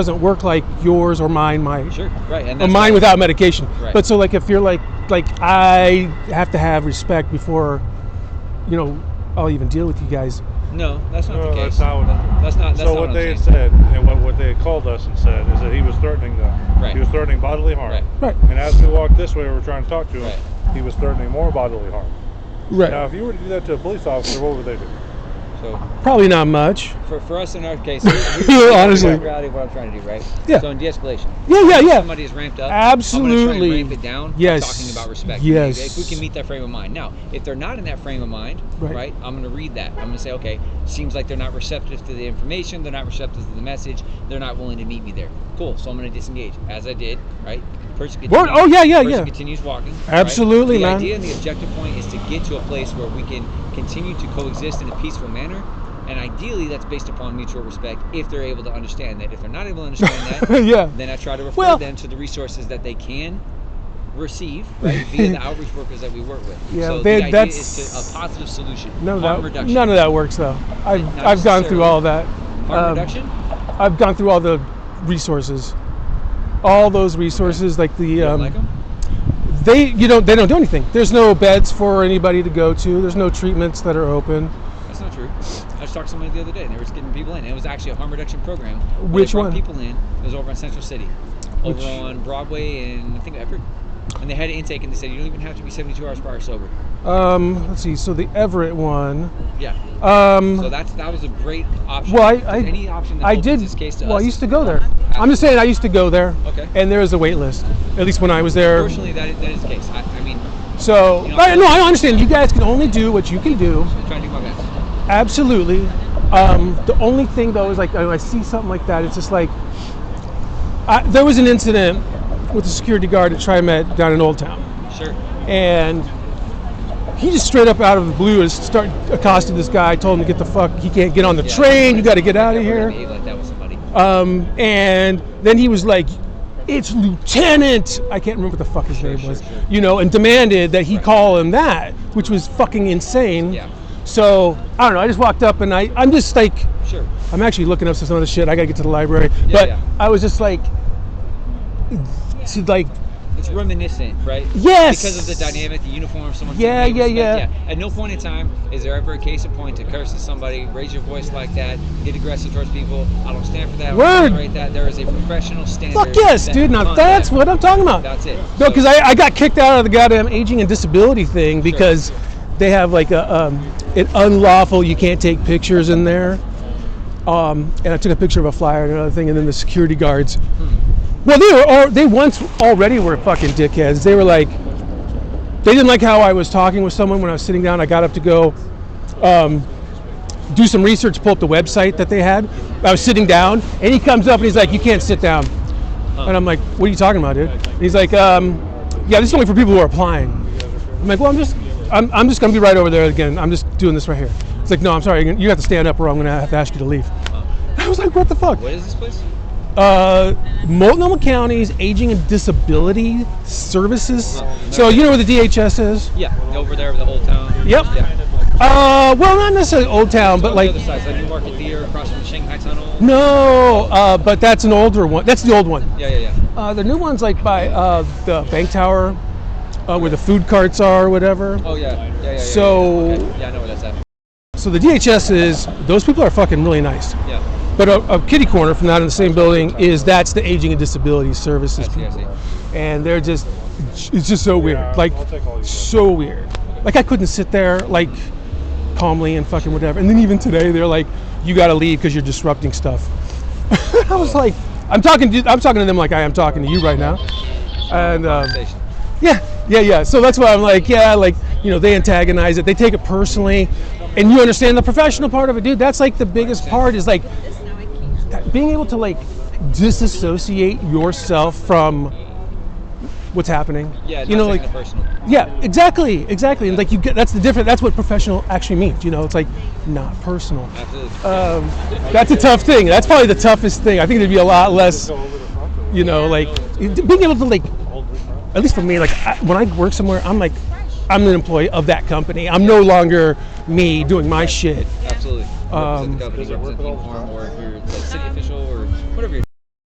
doesn't work like yours or mine might. Sure, right. And Or that's mine without medication. Right. But so like if you're like I have to have respect before, I'll even deal with you guys. No, that's not the case. That's not what. That's not. That's So not what they I'm had saying. said, and what they had called us and said, is that he was threatening them. Right. He was threatening bodily harm. Right. Right. And as we walked this way, we were trying to talk to him. Right. He was threatening more bodily harm. Right. Now, if you were to do that to a police officer, what would they do? So Probably not much. for us in our case, Honestly. the reality of what I'm trying to do, right? Yeah. So in de-escalation, Yeah. somebody is ramped up. I'm Absolutely. going to try and ramp it down. Yes. By talking about respect. Yes. If we can meet that frame of mind. Now, if they're not in that frame of mind, Right. I'm going to read that. I'm going to say, okay, seems like they're not receptive to the information. They're not receptive to the message. They're not willing to meet me there. Cool. So I'm going to disengage, as I did, right? Person continues, Oh, yeah. person continues walking. Absolutely, right? man. The idea and the objective point is to get to a place where we can continue to coexist in a peaceful manner. And ideally, that's based upon mutual respect if they're able to understand that. If they're not able to understand that, Yeah. then I try to refer them to the resources that they can receive, right, via the outreach workers that we work with. Yeah, so they- the idea that's- is to a positive solution. None Harm of reduction. that works though. Not I've gone through necessarily. all that. Harm reduction? I've gone through all the resources. All those resources, like the You don't like them? they don't do anything. There's no beds for anybody to go to. There's no treatments that are open. That's not true. I just talked to somebody the other day, and they were just getting people in. It was actually a harm reduction program. where Which they brought one? people in. It was over in Central City, over Which- on Broadway and I think Everett. And they had an intake, and they said you don't even have to be 72 hours prior sober. Let's see. So the Everett one. Yeah. Um, So that was a great option. well, any option that I opens did. this case to Well, us I used is to go there. wonderful. I'm just saying, I used to go there. Okay. And there was a wait list. At least when I was there. Unfortunately, that is the case. I mean, So, You know, no, I understand. You guys can only do what you can do. I'm trying to do my best. Absolutely. The only thing though is like when I see something like that, it's just like there was an incident with a security guard at TriMet down in Old Town, Sure. and he just straight up out of the blue just started accosting this guy, told him to get the fuck. He can't get on the train. You got to get out of Never here. behave like that with somebody. And then he was like, "It's Lieutenant." I can't remember what the fuck his name was. sure. And demanded that he call him that, which was fucking insane. Yeah. So I don't know. I just walked up and I'm just like, Sure. I'm actually looking up some other shit. I gotta get to the library, Yeah, but yeah. I was just like, to like, It's reminiscent, right? Yes. Because of the dynamic, the uniform, someone. Yeah, can pay yeah. respect. At no point in time is there ever a case in point to curse at somebody, raise your voice like that, get aggressive towards people. I don't stand for that. I don't Word. tolerate that. There is a professional standard. fuck yes, that dude. Now conduct- that's what I'm talking about. That's it. No, So- because I got kicked out of the goddamn aging and disability thing because they have like an unlawful, you can't take pictures in there. And I took a picture of a flyer and another thing, and then the security guards. Well, they once already were fucking dickheads. They were like, they didn't like how I was talking with someone when I was sitting down. I got up to go do some research, pull up the website that they had. I was sitting down, and he comes up and he's like, "You can't sit down." And I'm like, "What are you talking about, dude?" And he's like, "Yeah, this is only for people who are applying." I'm like, "Well, I'm just gonna be right over there again. I'm just doing this right here." It's like, "No, I'm sorry. You have to stand up, or I'm gonna have to ask you to leave." I was like, "What the fuck?" What is this place? Multnomah County's Aging and Disability Services. So you know where the DHS is? Yeah, over there with the Old Town. Yep. Yeah. Well, not necessarily Old Town, but On like the other side, so New Market Theater across from the Shanghai Tunnel. no, but that's an older one. That's the old one. Yeah. The new one's like by the bank tower, where the food carts are, or whatever. Oh yeah. So- Okay. Yeah, I know where that's at. So the DHS is, those people are fucking really nice. Yeah. But a kitty corner from that in the same building that's the Aging and Disability Services I see. people. And they're just, it's just so weird. Like, I'll take all you. so weird. Like, I couldn't sit there, like, calmly and fucking whatever. And then even today, they're like, "You gotta leave because you're disrupting stuff." I was like, I'm talking to them like I am talking to you right now. And, Conversation. yeah. So that's why I'm like, they antagonize it. They take it personally. And you understand the professional part of it, dude. That's like the biggest part is like being able to like disassociate yourself from what's happening. Yeah, you know, not like taking it personal. yeah, exactly. And like that's the difference. That's what professional actually means. You know, it's like not personal. Absolutely. That's a tough thing. That's probably the toughest thing. I think there'd be a lot less, like being able to like, at least for me, like when I work somewhere, I'm like, I'm an employee of that company. I'm no longer me doing my shit. Absolutely. Represent the company, represent the uniform, or if you're like